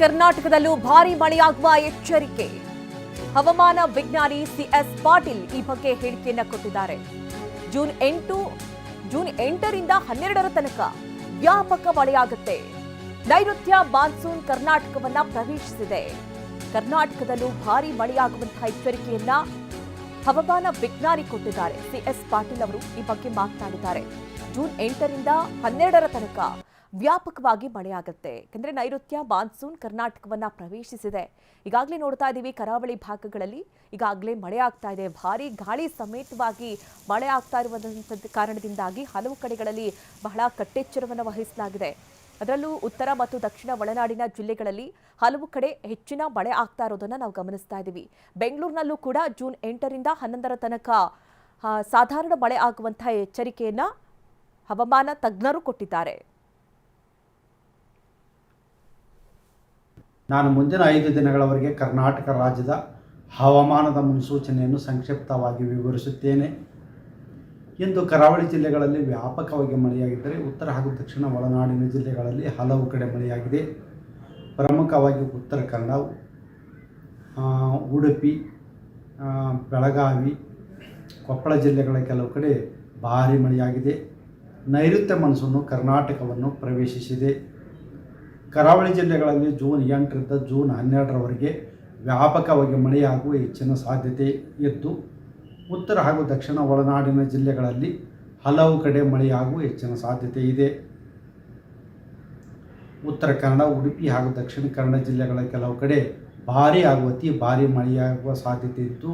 ಕರ್ನಾಟಕದಲ್ಲೂ ಭಾರೀ ಮಳೆಯಾಗುವ ಎಚ್ಚರಿಕೆ. ಹವಾಮಾನ ವಿಜ್ಞಾನಿ ಸಿಎಸ್ ಪಾಟೀಲ್ ಈ ಬಗ್ಗೆ ಹೇಳಿಕೆಯನ್ನ ಕೊಟ್ಟಿದ್ದಾರೆ. ಜೂನ್ 8ರಿಂದ 12ರ ತನಕ ವ್ಯಾಪಕ ಮಳೆಯಾಗುತ್ತೆ. ನೈಋತ್ಯ ಮಾನ್ಸೂನ್ ಕರ್ನಾಟಕವನ್ನ ಪ್ರವೇಶಿಸಿದೆ. ಕರ್ನಾಟಕದಲ್ಲೂ ಭಾರೀ ಮಳೆಯಾಗುವಂತಹ ಎಚ್ಚರಿಕೆಯನ್ನ ಹವಾಮಾನ ವಿಜ್ಞಾನಿ ಕೊಟ್ಟಿದ್ದಾರೆ. ಸಿಎಸ್ ಪಾಟೀಲ್ ಅವರು ಈ ಬಗ್ಗೆ ಮಾತನಾಡಿದ್ದಾರೆ. ಜೂನ್ 8ರಿಂದ 12ರ ತನಕ ವ್ಯಾಪಕವಾಗಿ ಮಳೆಯಾಗುತ್ತೆ. ಯಾಕಂದ್ರೆ ನೈಋತ್ಯ ಮಾನ್ಸೂನ್ ಕರ್ನಾಟಕವನ್ನ ಪ್ರವೇಶಿಸಿದೆ. ಈಗಾಗಲೇ ನೋಡ್ತಾ ಇದ್ದೀವಿ, ಕರಾವಳಿ ಭಾಗಗಳಲ್ಲಿ ಈಗಾಗಲೇ ಮಳೆ ಆಗ್ತಾ ಇದೆ. ಭಾರೀ ಗಾಳಿ ಸಮೇತವಾಗಿ ಮಳೆ ಆಗ್ತಾ ಇರುವಂತಹ ಕಾರಣದಿಂದಾಗಿ ಹಲವು ಕಡೆಗಳಲ್ಲಿ ಬಹಳ ಕಟ್ಟೆಚ್ಚರವನ್ನು ವಹಿಸಲಾಗಿದೆ. ಅದರಲ್ಲೂ ಉತ್ತರ ಮತ್ತು ದಕ್ಷಿಣ ಒಳನಾಡಿನ ಜಿಲ್ಲೆಗಳಲ್ಲಿ ಹಲವು ಕಡೆ ಹೆಚ್ಚಿನ ಮಳೆ ಆಗ್ತಾ ಇರೋದನ್ನ ನಾವು ಗಮನಿಸ್ತಾ ಇದ್ದೀವಿ. ಬೆಂಗಳೂರಿನಲ್ಲೂ ಕೂಡ ಜೂನ್ 8ರಿಂದ 11ರ ತನಕ ಸಾಧಾರಣ ಮಳೆ ಆಗುವಂತಹ ಎಚ್ಚರಿಕೆಯನ್ನ ಹವಾಮಾನ ತಜ್ಞರು ಕೊಟ್ಟಿದ್ದಾರೆ. ನಾನು ಮುಂದಿನ 5 ದಿನಗಳವರೆಗೆ ಕರ್ನಾಟಕ ರಾಜ್ಯದ ಹವಾಮಾನದ ಮುನ್ಸೂಚನೆಯನ್ನು ಸಂಕ್ಷಿಪ್ತವಾಗಿ ವಿವರಿಸುತ್ತೇನೆ. ಇಂದು ಕರಾವಳಿ ಜಿಲ್ಲೆಗಳಲ್ಲಿ ವ್ಯಾಪಕವಾಗಿ ಮಳೆಯಾಗಿದ್ದರೆ ಉತ್ತರ ಹಾಗೂ ದಕ್ಷಿಣ ಒಳನಾಡಿನ ಜಿಲ್ಲೆಗಳಲ್ಲಿ ಹಲವು ಕಡೆ ಮಳೆಯಾಗಿದೆ. ಪ್ರಮುಖವಾಗಿ ಉತ್ತರ ಕನ್ನಡ, ಉಡುಪಿ, ಬೆಳಗಾವಿ, ಕೊಪ್ಪಳ ಜಿಲ್ಲೆಗಳ ಕೆಲವು ಕಡೆ ಭಾರೀ ಮಳೆಯಾಗಿದೆ. ನೈಋತ್ಯ ಮಾನ್ಸೂನು ಕರ್ನಾಟಕವನ್ನು ಪ್ರವೇಶಿಸಿದೆ. ಕರಾವಳಿ ಜಿಲ್ಲೆಗಳಲ್ಲಿ ಜೂನ್ 8ರಿಂದ ಜೂನ್ 12ರವರೆಗೆ ವ್ಯಾಪಕವಾಗಿ ಮಳೆಯಾಗುವ ಹೆಚ್ಚಿನ ಸಾಧ್ಯತೆ ಇದ್ದು, ಉತ್ತರ ಹಾಗೂ ದಕ್ಷಿಣ ಒಳನಾಡಿನ ಜಿಲ್ಲೆಗಳಲ್ಲಿ ಹಲವು ಕಡೆ ಮಳೆಯಾಗುವ ಹೆಚ್ಚಿನ ಸಾಧ್ಯತೆ ಇದೆ. ಉತ್ತರ ಕನ್ನಡ, ಉಡುಪಿ ಹಾಗೂ ದಕ್ಷಿಣ ಕನ್ನಡ ಜಿಲ್ಲೆಗಳ ಕೆಲವು ಕಡೆ ಭಾರೀ ಹಾಗೂ ಅತಿ ಭಾರೀ ಮಳೆಯಾಗುವ ಸಾಧ್ಯತೆ ಇದ್ದು